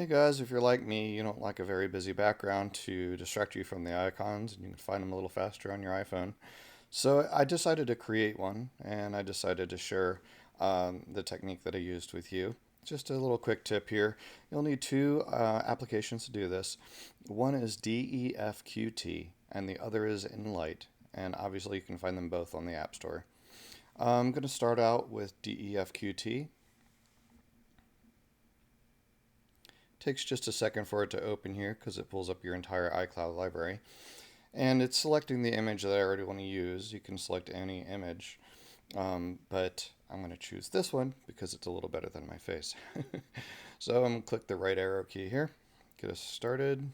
Hey guys, if you're like me, you don't like a very busy background to distract you from the icons, and you can find them a little faster on your iPhone. So I decided to create one, and I decided to share the technique that I used with you. Just a little quick tip here. You'll need two applications to do this. One is defqt, and the other is Enlight. And obviously you can find them both on the App Store. I'm going to start out with defqt. Takes just a second for it to open here because it pulls up your entire iCloud library. And it's selecting the image that I already want to use. You can select any image, but I'm going to choose this one because it's a little better than my face. So I'm going to click the right arrow key here, get us started.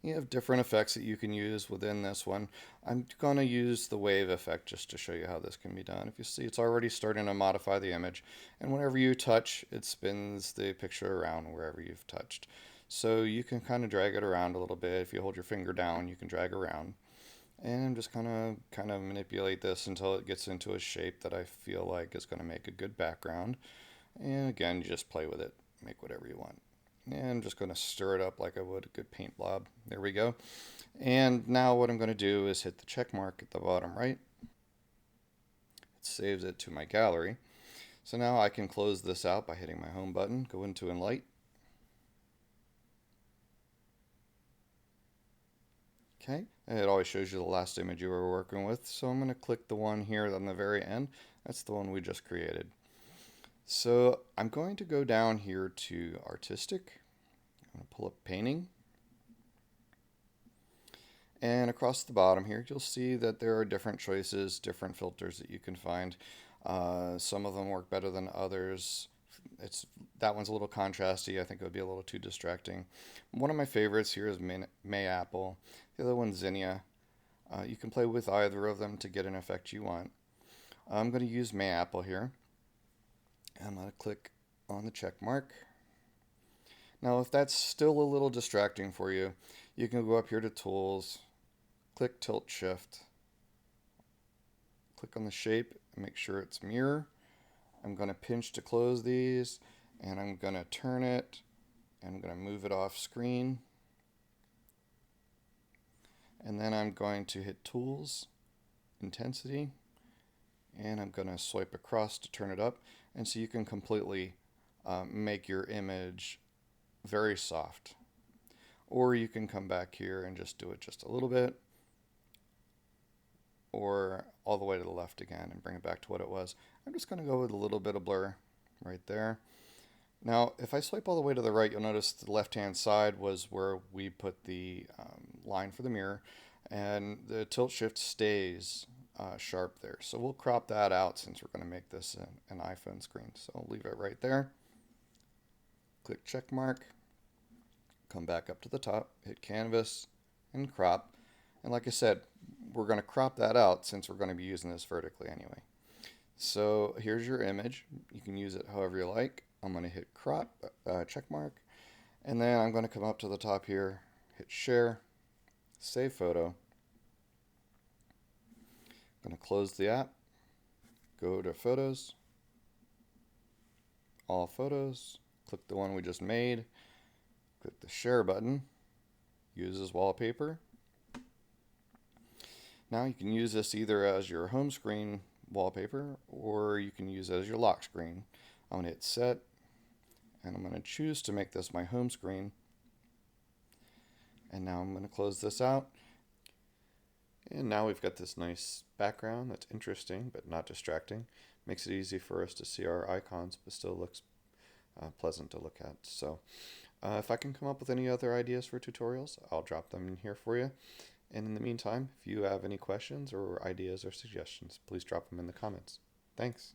You have different effects that you can use within this one. I'm going to use the wave effect just to show you how this can be done. If you see, it's already starting to modify the image, and whenever you touch, it spins the picture around wherever you've touched. So you can kind of drag it around a little bit. If you hold your finger down, you can drag around. And just kind of manipulate this until it gets into a shape that I feel like is going to make a good background. And again, you just play with it, make whatever you want. And I'm just going to stir it up like I would a good paint blob. There we go. And now what I'm going to do is hit the check mark at the bottom right. It saves it to my gallery. So now I can close this out by hitting my home button, go into Enlight. Okay, it always shows you the last image you were working with. So I'm going to click the one here on the very end. That's the one we just created. So I'm going to go down here to Artistic. I'm going to pull up Painting. And across the bottom here, you'll see that there are different choices, different filters that you can find. Some of them work better than others. That one's a little contrasty. I think it would be a little too distracting. One of my favorites here is Mayapple. The other one's Zinnia. You can play with either of them to get an effect you want. I'm going to use Mayapple here. I'm going to click on the check mark. Now, if that's still a little distracting for you, you can go up here to Tools, click Tilt Shift, click on the shape, and make sure it's mirror. I'm going to pinch to close these, and I'm going to turn it, and I'm going to move it off screen. And then I'm going to hit Tools, Intensity, and I'm going to swipe across to turn it up. And so you can completely make your image very soft. Or you can come back here and just do it just a little bit, or all the way to the left again and bring it back to what it was. I'm just going to go with a little bit of blur right there. Now, if I swipe all the way to the right, you'll notice the left-hand side was where we put the line for the mirror, and the tilt shift stays sharp there. So we'll crop that out since we're going to make this an iPhone screen. So I'll leave it right there. Click check mark. Come back up to the top, hit canvas, and crop. And like I said, we're going to crop that out since we're going to be using this vertically anyway. So here's your image. You can use it however you like. I'm going to hit crop, check mark, and then I'm going to come up to the top here, hit share, save photo. I'm going to close the app, go to photos, all photos, click the one we just made, click the share button, use as wallpaper. Now you can use this either as your home screen wallpaper, or you can use it as your lock screen. I'm going to hit set, and I'm going to choose to make this my home screen. And now I'm going to close this out. And now we've got this nice background that's interesting but not distracting. Makes it easy for us to see our icons, but still looks pleasant to look at. So if I can come up with any other ideas for tutorials, I'll drop them in here for you. And in the meantime, if you have any questions or ideas or suggestions, please drop them in the comments. Thanks.